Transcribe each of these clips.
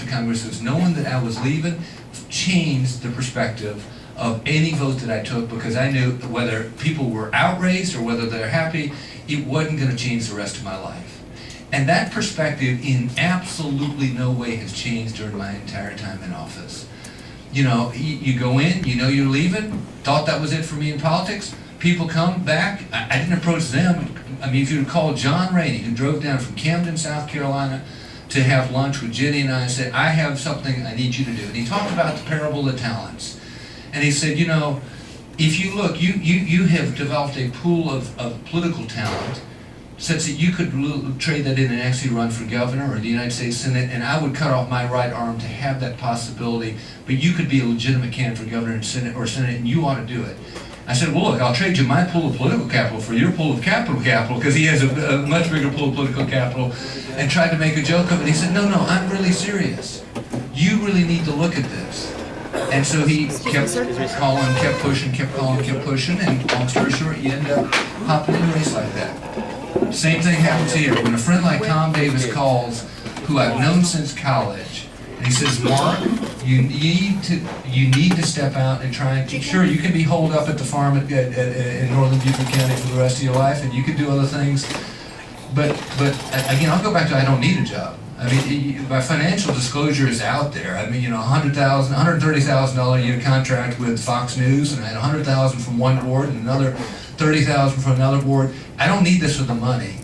to Congress was knowing that I was leaving changed the perspective of any vote that I took, because I knew whether people were outraged or whether they're happy, it wasn't going to change the rest of my life. And that perspective in absolutely no way has changed during my entire time in office. You know, you go in, you know you're leaving, thought that was it for me in politics. People come back, I didn't approach them. I mean, if you recall John Rainey, who drove down from Camden, South Carolina, to have lunch with Jenny and I said, I have something I need you to do. And he talked about the parable of talents. And he said, you know, if you look, you have developed a pool of political talent such that you could trade that in and actually run for governor or the United States Senate, and I would cut off my right arm to have that possibility, but you could be a legitimate candidate for governor and Senate, and you ought to do it. I said, well, look, I'll trade you my pool of political capital for your pool of capital, because he has a much bigger pool of political capital, and tried to make a joke of it. He said, no, I'm really serious. You really need to look at this. And so he kept calling, kept pushing, kept calling, kept pushing, and long story short, you end up hopping in a race like that. Same thing happens here. When a friend like Tom Davis calls, who I've known since college, and he says, Mark, you need to step out and try and, sure, you can be holed up at the farm in northern Beaufort County for the rest of your life, and you can do other things, but again, I'll go back to I don't need a job. I mean, my financial disclosure is out there. I mean, you know, $130,000 a year contract with Fox News, and I had $100,000 from one board and another $30,000 from another board. I don't need this for the money.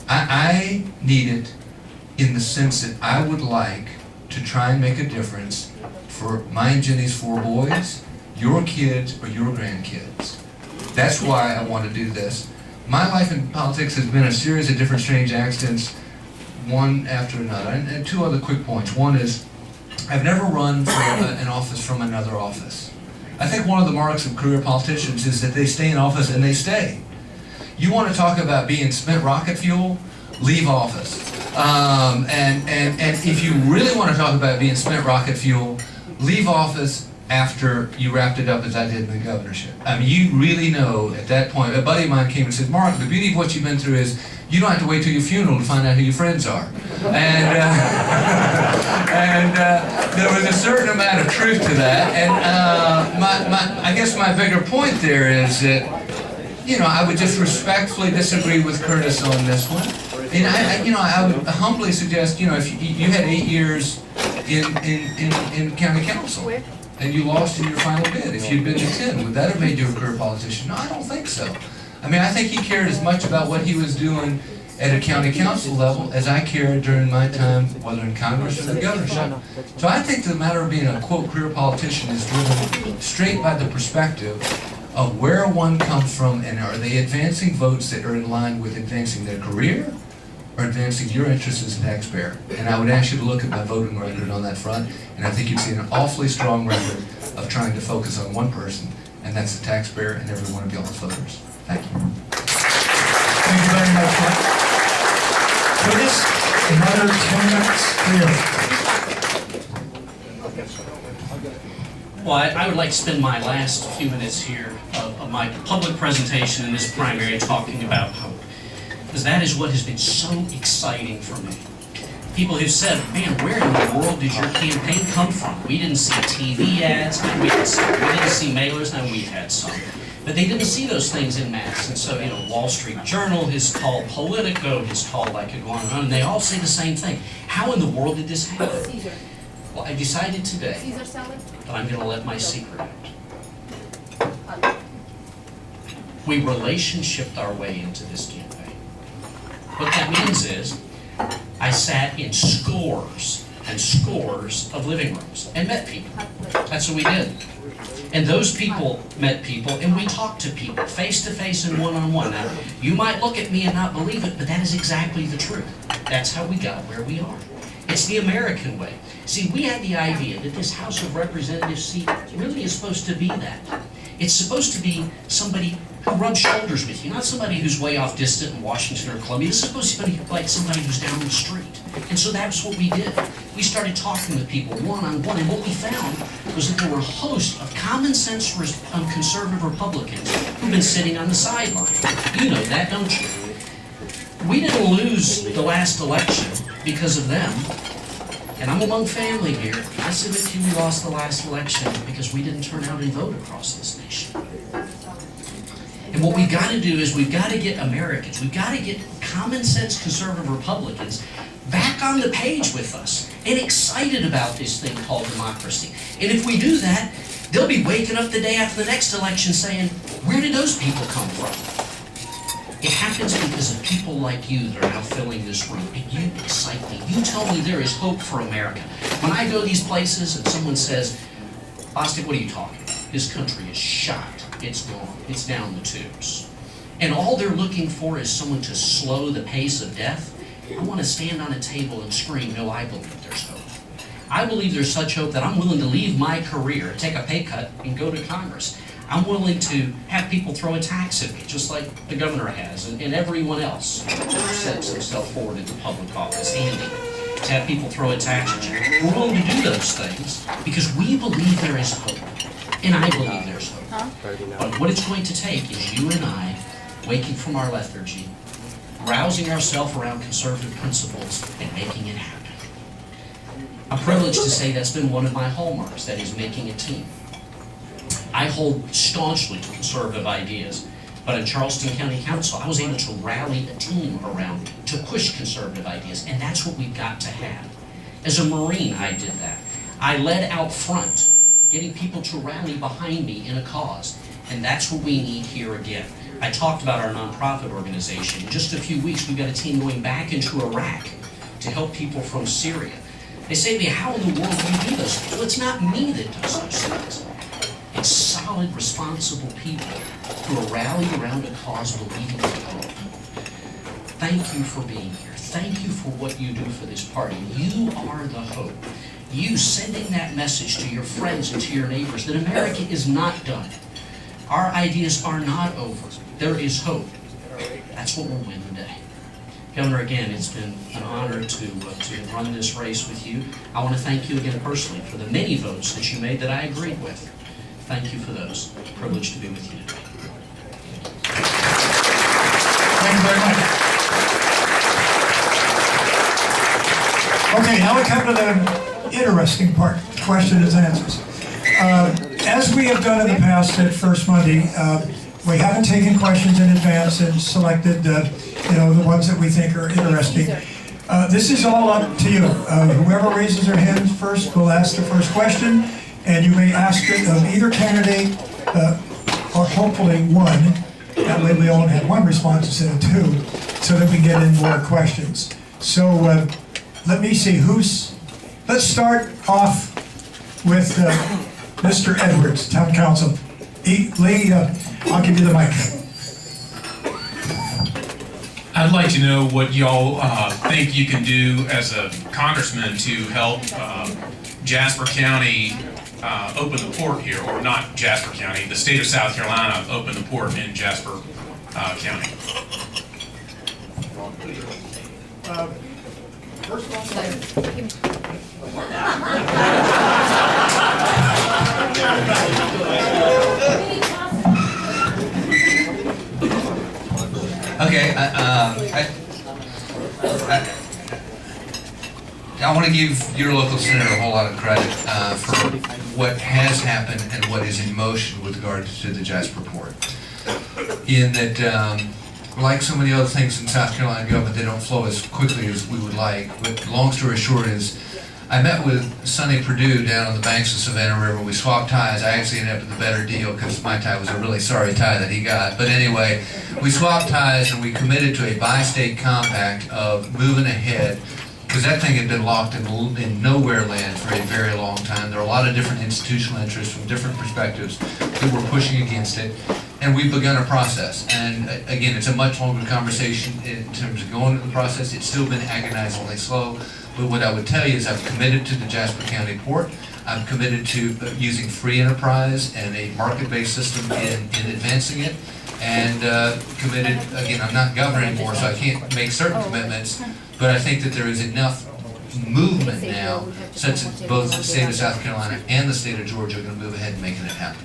I need it in the sense that I would like to try and make a difference for my and Jenny's 4 boys, your kids, or your grandkids. That's why I want to do this. My life in politics has been a series of different strange accidents, one after another. And 2 other quick points. One is, I've never run for an office from another office. I think one of the marks of career politicians is that they stay in office and they stay. You want to talk about being spent rocket fuel? Leave office. And if you really want to talk about being spent rocket fuel, leave office after you wrapped it up as I did in the governorship. I mean, you really know at that point. A buddy of mine came and said, Mark, the beauty of what you've been through is you don't have to wait till your funeral to find out who your friends are. And there was a certain amount of truth to that. And I guess my bigger point there is that, you know, I would just respectfully disagree with Curtis on this one. And I would humbly suggest, you know, if you had 8 years in county council and you lost in your final bid, if you'd been to 10, would that have made you a career politician? No, I don't think so. I mean, I think he cared as much about what he was doing at a county council level as I cared during my time, whether in Congress or the governorship. So I think the matter of being a, quote, career politician is driven straight by the perspective of where one comes from, and are they advancing votes that are in line with advancing their career or advancing your interests as a taxpayer. And I would ask you to look at my voting record on that front, and I think you'd see an awfully strong record of trying to focus on one person, and that's the taxpayer and every one of y'all's voters. Thank you. Thank you very much, Mark. Curtis, another 10 minutes for you. Well, I would like to spend my last few minutes here of my public presentation in this primary talking about hope, because that is what has been so exciting for me. People who said, man, where in the world did your campaign come from? We didn't see TV ads, and we didn't see mailers, and we had some. But they didn't see those things in mass. And so, you know, Wall Street Journal has called Politico, has called, I could go on and on, and they all say the same thing. How in the world did this happen? Well, I decided today that I'm going to let my secret out. We relationshiped our way into this campaign. What that means is, I sat in scores and scores of living rooms and met people. That's what we did. And those people met people, and we talked to people face to face and one-on-one. Now, you might look at me and not believe it, but that is exactly the truth. That's how we got where we are. It's the American way. See, we had the idea that this House of Representatives seat really is supposed to be that. It's supposed to be somebody who rubs shoulders with you, not somebody who's way off distant in Washington or Columbia. It's supposed to be like somebody who's down the street. And so that's what we did. We started talking with people one-on-one, and what we found was that there were a host of common sense conservative Republicans who've been sitting on the sideline. You know that, don't you? We didn't lose the last election because of them. And I'm among family here. I submit to you we lost the last election because we didn't turn out and vote across this nation. And what we've got to do is we've got to get Americans, we've got to get common sense conservative Republicans back on the page with us and excited about this thing called democracy. And if we do that, they'll be waking up the day after the next election saying, where did those people come from? It happens because of people like you that are now filling this room, and you excite me. You tell me there is hope for America. When I go these places and someone says, Bostic, what are you talking about? This country is shot. It's gone. It's down the tubes. And all they're looking for is someone to slow the pace of death. I want to stand on a table and scream, no, I believe there's hope. I believe there's such hope that I'm willing to leave my career, take a pay cut, and go to Congress. I'm willing to have people throw a tax at me, just like the governor has, and everyone else who sets himself forward into public office, Andy, to have people throw a tax at you. We're willing to do those things because we believe there is hope, and I believe there's hope. But what it's going to take is you and I waking from our lethargy, rousing ourselves around conservative principles, and making it happen. I'm privileged to say that's been one of my hallmarks, that is making a team. I hold staunchly to conservative ideas, but in Charleston County Council, I was able to rally a team around me to push conservative ideas, and that's what we've got to have. As a Marine, I did that. I led out front, getting people to rally behind me in a cause, and that's what we need here again. I talked about our nonprofit organization. In just a few weeks, we've got a team going back into Iraq to help people from Syria. They say to me, how in the world do you do those things? Well, it's not me that does those things. It's solid, responsible people who are rallying around a cause believing in hope. Thank you for being here. Thank you for what you do for this party. You are the hope. You sending that message to your friends and to your neighbors that America is not done. Our ideas are not over. There is hope. That's what will win the day. Governor, again, it's been an honor to run this race with you. I want to thank you again personally for the many votes that you made that I agreed with. Thank you for those. Privileged to be with you today. Thank you very much. Okay, now we come to the interesting part, questions and answers. As we have done in the past at First Monday, we haven't taken questions in advance and selected the ones that we think are interesting. This is all up to you. Whoever raises their hand first will ask the first question, and you may ask it of either candidate or hopefully one. That way we only have one response instead of two, so that we get in more questions. So let me see let's start off with Mr. Edwards, Town Council. Lee, I'll give you the mic. I'd like to know what y'all think you can do as a congressman to help Jasper County open the port here, or not Jasper County, the state of South Carolina open the port in Jasper County. First of Okay, I want to give your local senator a whole lot of credit for what has happened and what is in motion with regard to the Jasper Port. In that, like so many other things in South Carolina government, they don't flow as quickly as we would like. But long story short is, I met with Sonny Perdue down on the banks of Savannah River. We swapped ties. I actually ended up with a better deal because my tie was a really sorry tie that he got. But anyway, we swapped ties and we committed to a bi-state compact of moving ahead, because that thing had been locked in nowhere land for a very long time. There are a lot of different institutional interests from different perspectives that were pushing against it. And we've begun a process. And again, it's a much longer conversation in terms of going through the process. It's still been agonizingly slow. But what I would tell you is I've committed to the Jasper County Port. I'm committed to using free enterprise and a market-based system in advancing it. And committed, again, I'm not governor anymore, so I can't make certain commitments, but I think that there is enough movement now such that both the state of South Carolina and the state of Georgia are going to move ahead and making it happen.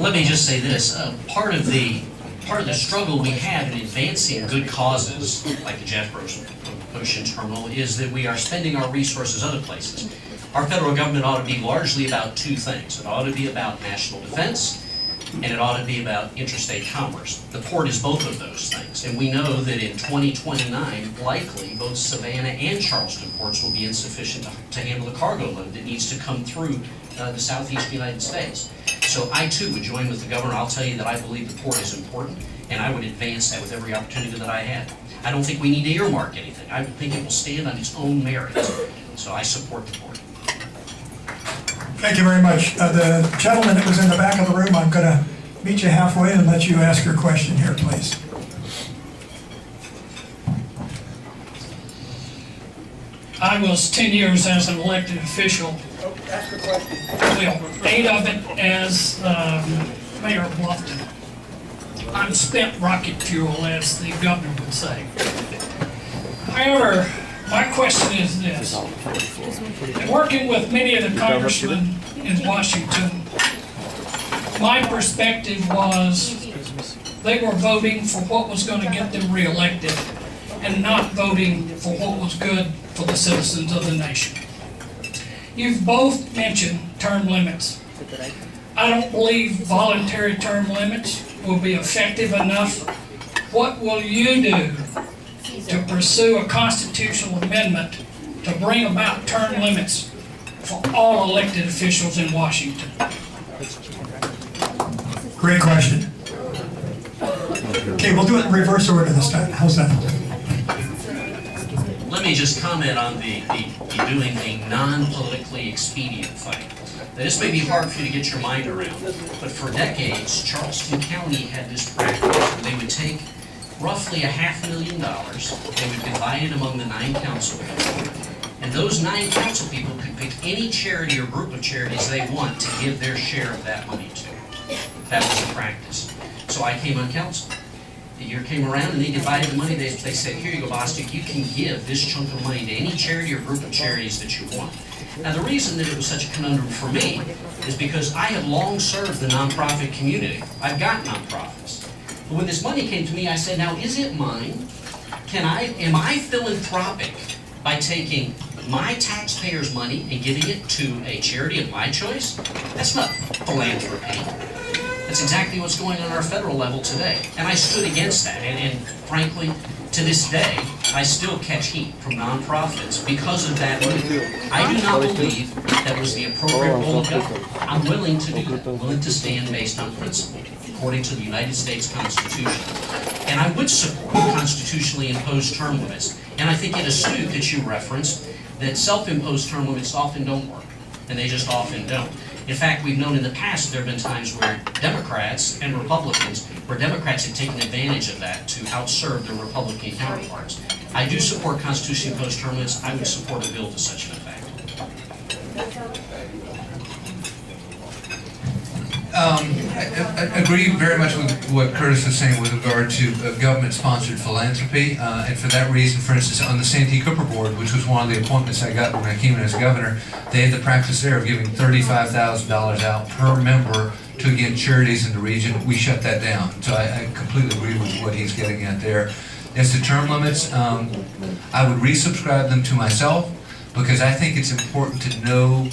Let me just say this, part of the struggle we have in advancing good causes, like the Jasper ocean terminal is that we are spending our resources other places. Our federal government ought to be largely about two things. It ought to be about national defense, and it ought to be about interstate commerce. The port is both of those things, and we know that in 2029, likely, both Savannah and Charleston ports will be insufficient to handle the cargo load that needs to come through the southeast United States. So I too would join with the governor. I'll tell you that I believe the port is important, and I would advance that with every opportunity that I had. I don't think we need to earmark anything. I think it will stand on its own merits. So I support the port. Thank you very much. The gentleman that was in the back of the room, I'm going to meet you halfway and let you ask your question here, please. I was 10 years as an elected official. Ask your question. Well, 8 of it as mayor of Bluffton. I'm spent rocket fuel, as the governor would say. However, my question is this. In working with many of the congressmen in Washington, my perspective was they were voting for what was going to get them reelected and not voting for what was good for the citizens of the nation. You've both mentioned term limits. I don't believe voluntary term limits will be effective enough. What will you do to pursue a constitutional amendment to bring about term limits for all elected officials in Washington? Great question. Okay, we'll do it in reverse order this time. How's that? Let me just comment on the doing the non-politically expedient fight. Now, this may be hard for you to get your mind around, but for decades, Charleston County had this practice where they would take roughly $500,000, they would divide it among the 9 council people, and those 9 council people could pick any charity or group of charities they want to give their share of that money to. That was the practice. So I came on council. The year came around and they divided the money. They said, here you go, Bostic, you can give this chunk of money to any charity or group of charities that you want. Now, the reason that it was such a conundrum for me is because I have long served the nonprofit community. I've got nonprofits. But when this money came to me, I said, now, is it mine? Am I philanthropic by taking my taxpayers' money and giving it to a charity of my choice? That's not philanthropy. That's exactly what's going on our federal level today. And I stood against that. And frankly, to this day, I still catch heat from nonprofits because of that move. I do not believe that was the appropriate role of government. I'm willing to do that. I'm willing to stand based on principle, according to the United States Constitution. And I would support constitutionally imposed term limits. And I think it astute that you referenced that self-imposed term limits often don't work. And they just often don't. In fact, we've known in the past there have been times where Democrats and Republicans, where Democrats have taken advantage of that to outserve their Republican counterparts. I do support constitutionally imposed term limits. I would support a bill to such an effect. I agree very much with what Curtis was saying with regard to government-sponsored philanthropy, and for that reason, for instance, on the Santee Cooper Board, which was one of the appointments I got when I came in as governor, they had the practice there of giving $35,000 out per member to, again, charities in the region. We shut that down, so I completely agree with what he's getting at there. As to term limits, I would resubscribe them to myself, because I think it's important to know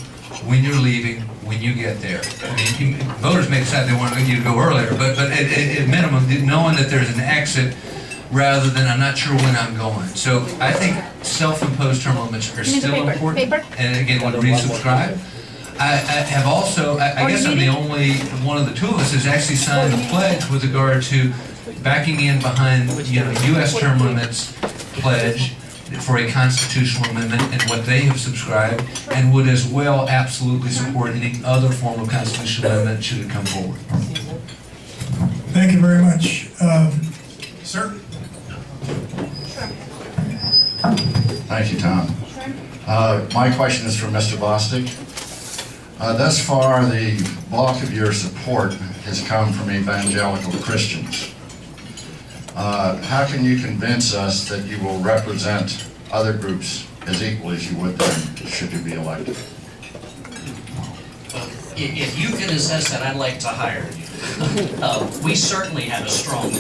when you're leaving, when you get there. I mean, voters may decide they want you to go earlier, but at minimum, knowing that there's an exit rather than I'm not sure when I'm going. So I think self-imposed term limits are still important. And again, would resubscribe. I have also, I guess I'm the only one of the two of us has actually signed the pledge with regard to backing in behind, U.S. term limits pledge for a constitutional amendment and what they have subscribed, and would as well absolutely support any other form of constitutional amendment should it come forward. Thank you very much. Sir? Thank you, Tom. My question is for Mr. Bostic. Thus far, the bulk of your support has come from evangelical Christians. How can you convince us that you will represent other groups as equally as you would them should you be elected? If you can assess that, I'd like to hire you. We certainly have a strong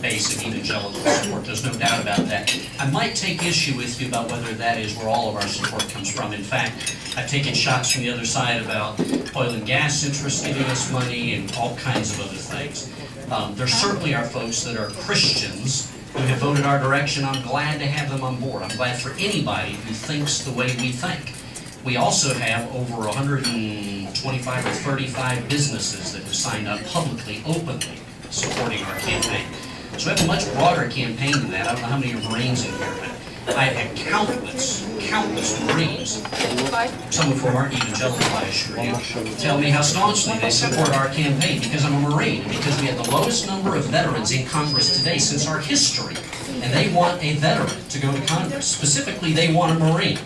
base of evangelical support, there's no doubt about that. I might take issue with you about whether that is where all of our support comes from. In fact, I've taken shots from the other side about oil and gas interests giving us money and all kinds of other things. There certainly are folks that are Christians who have voted our direction. I'm glad to have them on board. I'm glad for anybody who thinks the way we think. We also have over 125 or 35 businesses that have signed up publicly, openly, supporting our campaign. So we have a much broader campaign than that. I don't know how many are Marines in here, but I have had countless Marines, some of whom aren't evangelical, I assure you, tell me how staunchly they support our campaign because I'm a Marine, because we have the lowest number of veterans in Congress today since our history. And they want a veteran to go to Congress. Specifically, they want a Marine.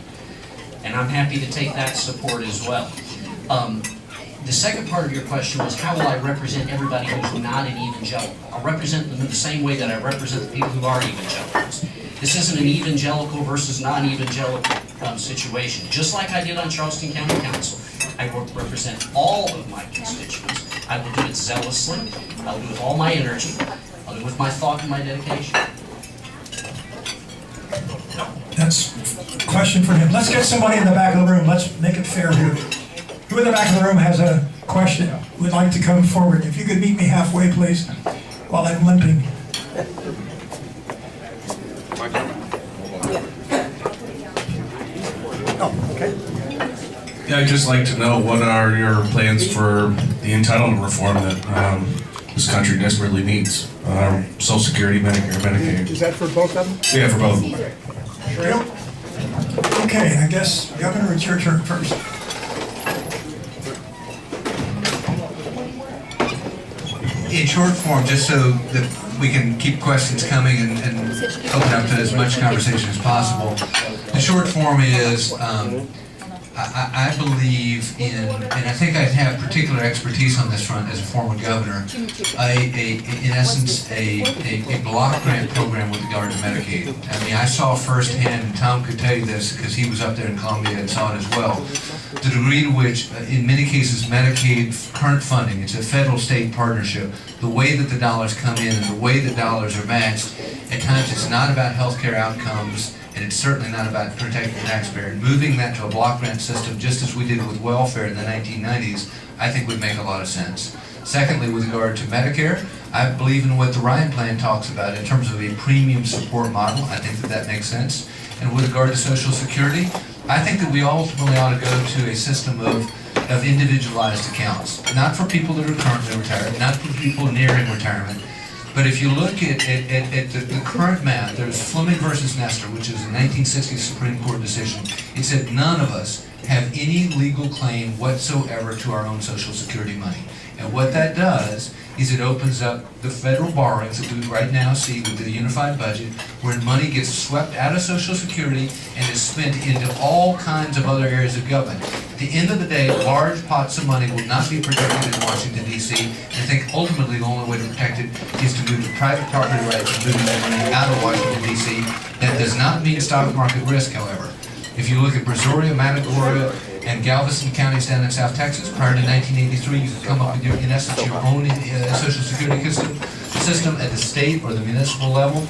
And I'm happy to take that support as well. The second part of your question was, how will I represent everybody who's not an evangelical? I'll represent them in the same way that I represent the people who are evangelicals. This isn't an evangelical versus non-evangelical situation. Just like I did on Charleston County Council, I will represent all of my constituents. I will do it zealously. I will do it with all my energy. I'll do it with my thought and my dedication. That's a question for him. Let's get somebody in the back of the room. Let's make it fair here. Who in the back of the room has a question, would like to come forward? If you could meet me halfway, please, while I'm limping. Oh, okay. Yeah, I'd just like to know what are your plans for the entitlement reform that this country desperately needs? Social Security, Medicare, Medicaid. Is that for both of them? Yeah, for both of them. Sure. Okay, I guess, Governor, it's your turn first. In short form, just so that we can keep questions coming and open up to as much conversation as possible, the short form is I believe in, and I think I have particular expertise on this front as a former governor, in essence, a block grant program with regard to Medicaid. I mean, I saw firsthand, and Tom could tell you this because he was up there in Columbia and saw it as well, the degree to which, in many cases, Medicaid current funding, it's a federal-state partnership, the way that the dollars come in and the way the dollars are matched, at times it's not about healthcare outcomes, and it's certainly not about protecting the taxpayer. And moving that to a block grant system, just as we did with welfare in the 1990s, I think would make a lot of sense. Secondly, with regard to Medicare, I believe in what the Ryan Plan talks about in terms of a premium support model. I think that that makes sense. And with regard to Social Security, I think that we ultimately ought to go to a system of individualized accounts, not for people that are currently retired, not for people nearing retirement. But if you look at the current math, there's Fleming versus Nestor, which is a 1960 Supreme Court decision. It said none of us have any legal claim whatsoever to our own Social Security money. And what that does is it opens up the federal borrowings that we right now see with the unified budget, where money gets swept out of Social Security and is spent into all kinds of other areas of government. At the end of the day, large pots of money will not be protected in Washington, D.C., and I think ultimately the only way to protect it is to move the private property rights and moving that money out of Washington, D.C. That does not mean stock market risk, however. If you look at Brazoria, Matagorda, and Galveston counties down in South Texas, prior to 1983, you could come up with, in essence, your own Social Security system at the state or the municipal level.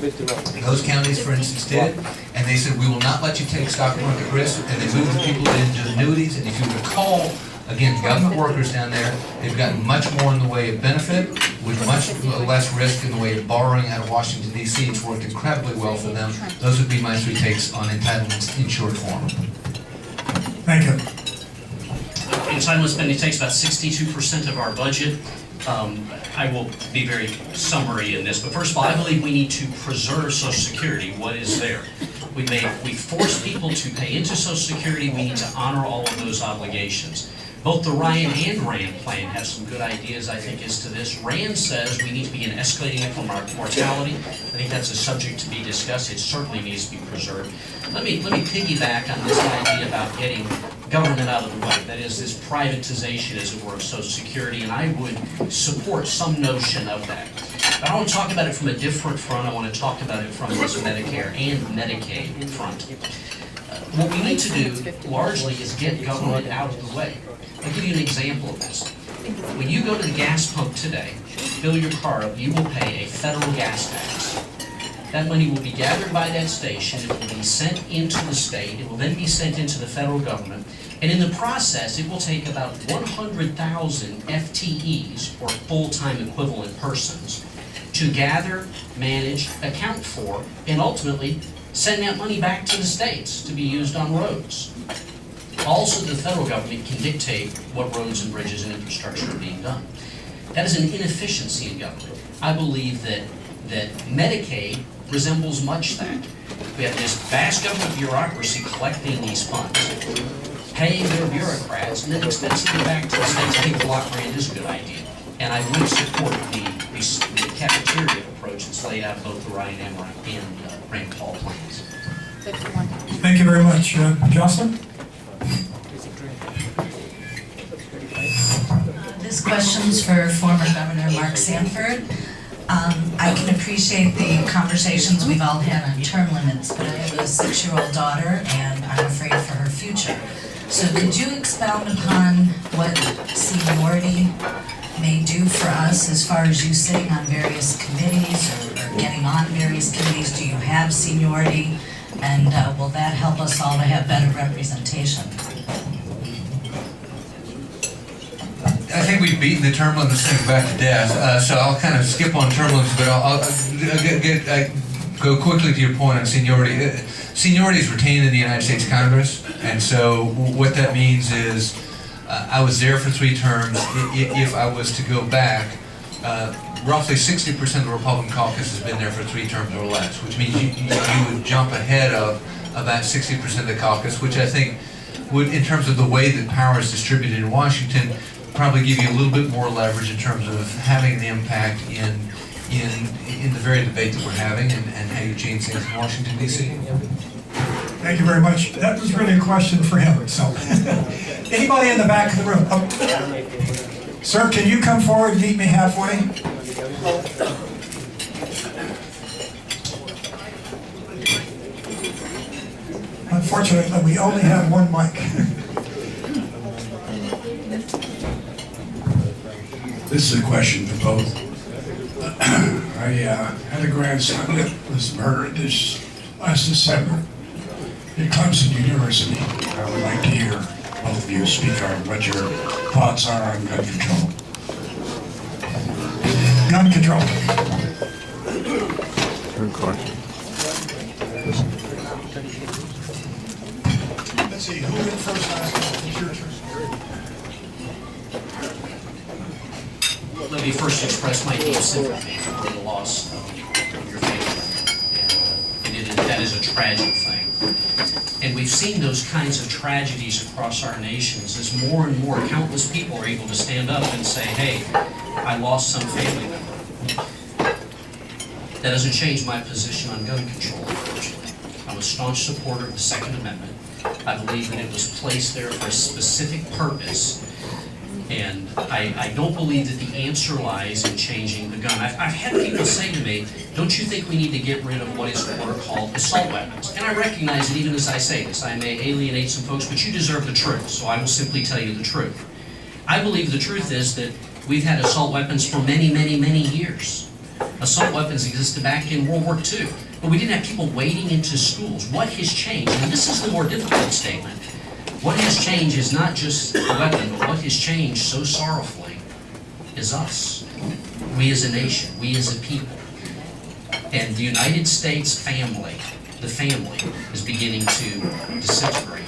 Those counties, for instance, did, and they said, we will not let you take stock market risk, and they moved the people into annuities. And if you recall, again, government workers down there, they've gotten much more in the way of benefit, with much less risk in the way of borrowing out of Washington, D.C. It's worked incredibly well for them. Those would be my three takes on entitlements in short form. Thank you. Entitlement spending takes about 62% of our budget. I will be very summary in this, but first of all, I believe we need to preserve Social Security, what is there. We force people to pay into Social Security, we need to honor all of those obligations. Both the Ryan and Rand plan have some good ideas, I think, as to this. Rand says we need to begin escalating it from our mortality. I think that's a subject to be discussed. It certainly needs to be preserved. Let me piggyback on this idea about getting government out of the way. That is, this privatization, as it were, of Social Security, and I would support some notion of that. But I want to talk about it from a different front. I want to talk about it from this Medicare and Medicaid front. What we need to do, largely, is get government out of the way. I'll give you an example of this. When you go to the gas pump today, fill your car up, you will pay a federal gas tax. That money will be gathered by that station, it will be sent into the state, it will then be sent into the federal government, and in the process, it will take about 100,000 FTEs, or full-time equivalent persons, to gather, manage, account for, and ultimately send that money back to the states to be used on roads. Also, the federal government can dictate what roads and bridges and infrastructure are being done. That is an inefficiency in government. I believe that Medicaid resembles much that. We have this vast government bureaucracy collecting these funds, paying their bureaucrats, and then expensing them back to the states. I think block grant is a good idea. And I would support the cafeteria approach that's laid out both the Ryan and Rand Paul plans. Thank you very much. Jocelyn? This question's for former Governor Mark Sanford. I can appreciate the conversations we've all had on term limits, but I have a 6-year-old daughter and I'm afraid for her future. So could you expound upon what seniority may do for us as far as you sitting on various committees or getting on various committees? Do you have seniority? And will that help us all to have better representation? I think we've beaten the term limits thing back to death, so I'll kind of skip on term limits, but I'll go quickly to your point on seniority. Seniority is retained in the United States Congress, and so what that means is I was there for 3 terms. If I was to go back, roughly 60% of the Republican caucus has been there for 3 terms or less, which means you would jump ahead of about 60% of the caucus, which I think would, in terms of the way that power is distributed in Washington, probably give you a little bit more leverage in terms of having an impact in the very debate that we're having and how you change things in Washington, D.C. Thank you very much. That was really a question for him, so. Anybody in the back of the room? Oh. Sir, can you come forward and meet me halfway? Unfortunately, we only have one mic. This is a question for both. I had a grandson that was murdered this last December at Clemson University. I would like to hear both of you speak on what your thoughts are on gun control. Gun control. Good question. Let's see, who went first last? It's your turn. Let me first express my deep sympathy for the loss of your family. And that is a tragic thing. And we've seen those kinds of tragedies across our nations as more and more countless people are able to stand up and say, hey, I lost some family member. That doesn't change my position on gun control, unfortunately. I'm a staunch supporter of the Second Amendment. I believe that it was placed there for a specific purpose. And I don't believe that the answer lies in changing the gun. I've had people say to me, don't you think we need to get rid of what are called assault weapons? And I recognize that even as I say this, I may alienate some folks, but you deserve the truth, so I will simply tell you the truth. I believe the truth is that we've had assault weapons for many, many, many years. Assault weapons existed back in World War II, but we didn't have people wading into schools. What has changed? And this is the more difficult statement. What has changed is not just the weapon, but what has changed so sorrowfully is us. We as a nation, we as a people. And the United States family, the family, is beginning to disintegrate.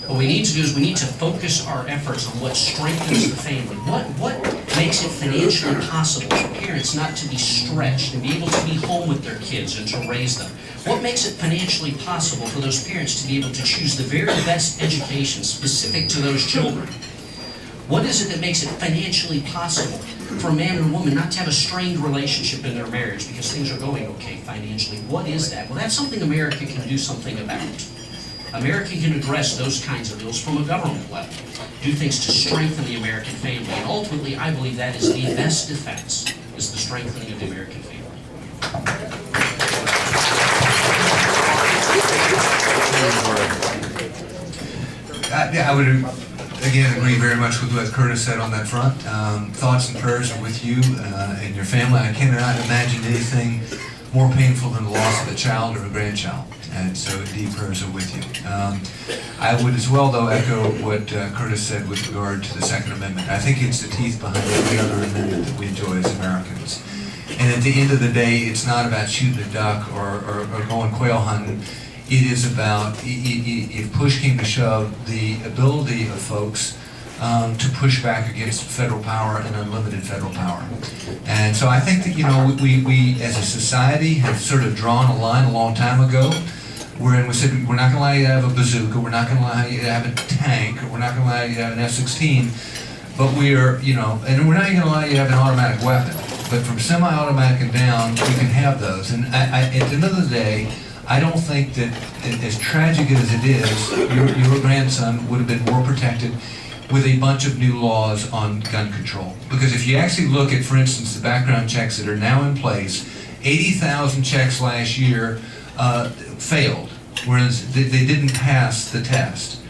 What we need to do is we need to focus our efforts on what strengthens the family. What makes it financially possible for parents not to be stretched and be able to be home with their kids and to raise them? What makes it financially possible for those parents to be able to choose the very best education specific to those children? What is it that makes it financially possible for a man and a woman not to have a strained relationship in their marriage because things are going okay financially? What is that? Well, that's something America can do something about. America can address those kinds of ills from a government level, do things to strengthen the American family, and ultimately I believe that is the best defense, is the strengthening of the American family. Yeah, I would again, agree very much with what Curtis said on that front. Thoughts and prayers are with you and your family. I cannot imagine anything more painful than the loss of a child or a grandchild. And so indeed, prayers are with you. I would as well, though, echo what Curtis said with regard to the Second Amendment. I think it's the teeth behind every other amendment that we enjoy as Americans. And at the end of the day, it's not about shooting a duck or going quail hunting. It is about, if push came to shove, the ability of folks to push back against federal power and unlimited federal power. And so I think that, we as a society have sort of drawn a line a long time ago wherein we said, we're not going to allow you to have a bazooka, we're not going to allow you to have a tank, or we're not going to allow you to have an F-16, but we are, and we're not even going to allow you to have an automatic weapon. But from semi-automatic and down, we can have those. And at the end of the day, I don't think that, as tragic as it is, your grandson would have been more protected with a bunch of new laws on gun control. Because if you actually look at, for instance, the background checks that are now in place, 80,000 checks last year failed, whereas they didn't pass the test.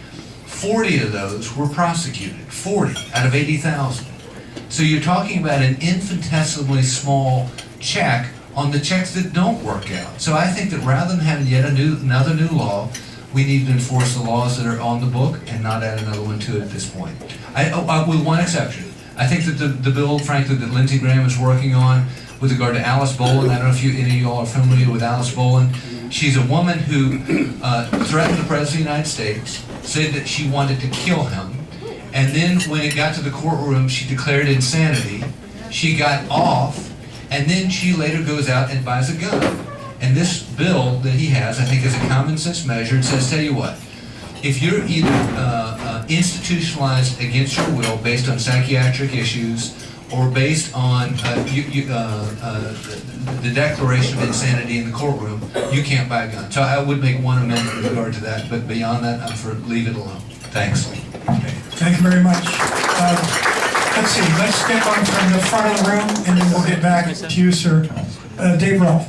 40 of those were prosecuted, 40 out of 80,000. So you're talking about an infinitesimally small check on the checks that don't work out. So I think that rather than having yet another new law, we need to enforce the laws that are on the book and not add another one to it at this point. With one exception. I think that the bill, frankly, that Lindsey Graham is working on with regard to Alice Boland, I don't know if any of you all are familiar with Alice Boland. She's a woman who threatened the President of the United States, said that she wanted to kill him, and then when it got to the courtroom, she declared insanity. She got off, and then she later goes out and buys a gun. And this bill that he has, I think, is a common sense measure. It says, tell you what, if you're either institutionalized against your will based on psychiatric issues or based on the declaration of insanity in the courtroom, you can't buy a gun. So I would make one amendment in regard to that, but beyond that, I'm for leave it alone. Thanks. Okay. Thank you very much. Let's see, let's get one from the front of the room, and then we'll get back to you, sir. Dave Rolfe.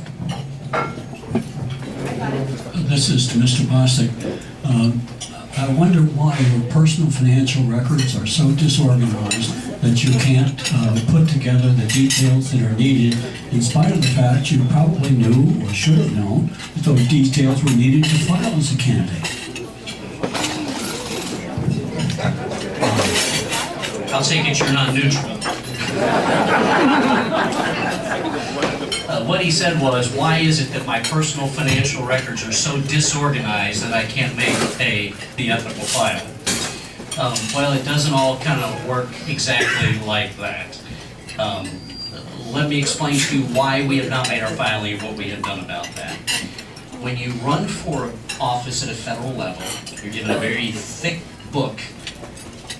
This is to Mr. Bostic. I wonder why your personal financial records are so disorganized that you can't put together the details that are needed, in spite of the fact you probably knew or should have known that those details were needed to file as a candidate. I'll take it you're not neutral. What he said was, why is it that my personal financial records are so disorganized that I can't make the ethical file? Well, it doesn't all kind of work exactly like that. Let me explain to you why we have not made our filing and what we have done about that. When you run for office at a federal level, you're given a very thick book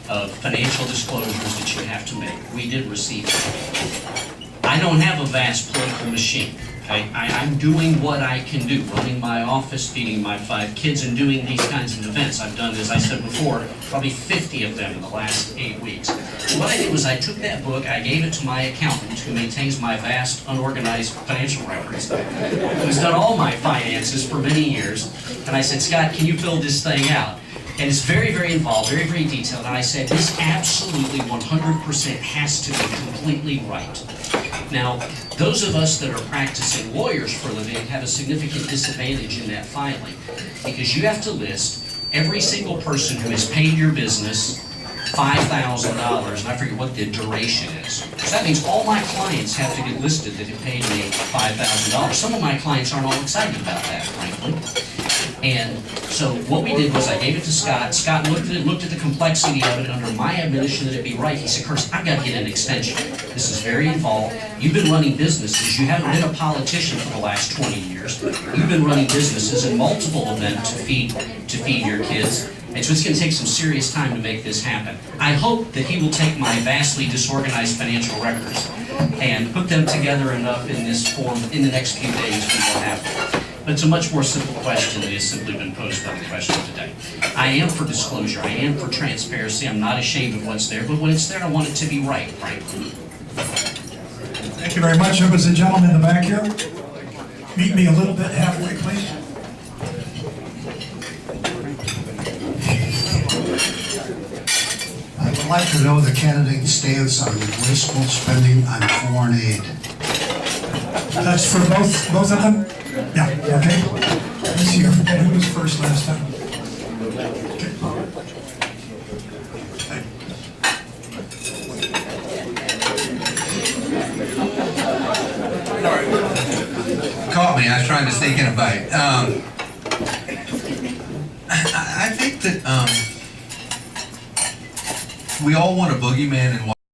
of financial disclosures that you have to make. We did receive that. I don't have a vast political machine. I'm doing what I can do, running my office, feeding my 5 kids, and doing these kinds of events. I've done, as I said before, probably 50 of them in the last 8 weeks. So what I did was I took that book, I gave it to my accountant, who maintains my vast, unorganized financial records, who's done all my finances for many years, and I said, Scott, can you fill this thing out? And it's very, very involved, very, very detailed, and I said, this absolutely 100% has to be completely right. Now, those of us that are practicing lawyers for a living have a significant disadvantage in that filing, because you have to list every single person who has paid your business $5,000, and I forget what the duration is. So that means all my clients have to get listed that have paid me $5,000. Some of my clients aren't all excited about that, frankly. And so what we did was I gave it to Scott. Scott looked at it, looked at the complexity of it, and under my admonition that it be right, he said, Curtis, I've got to get an extension. This is very involved. You've been running businesses. You haven't been a politician for the last 20 years. You've been running businesses in multiple of them to feed your kids. And so it's going to take some serious time to make this happen. I hope that he will take my vastly disorganized financial records and put them together enough in this form in the next few days we will have them. But it's a much more simple question than has simply been posed by the question today. I am for disclosure. I am for transparency. I'm not ashamed of what's there, but when it's there, I want it to be right, frankly. Thank you very much. There was a gentleman in the back here. Meet me a little bit halfway, please. like to know the candidate's stance on wasteful spending on foreign aid. That's for both of them? Yeah, okay. Let's see, I forget who was first last time. Caught me, I was trying to sneak in a bite. I think that we all want a boogeyman and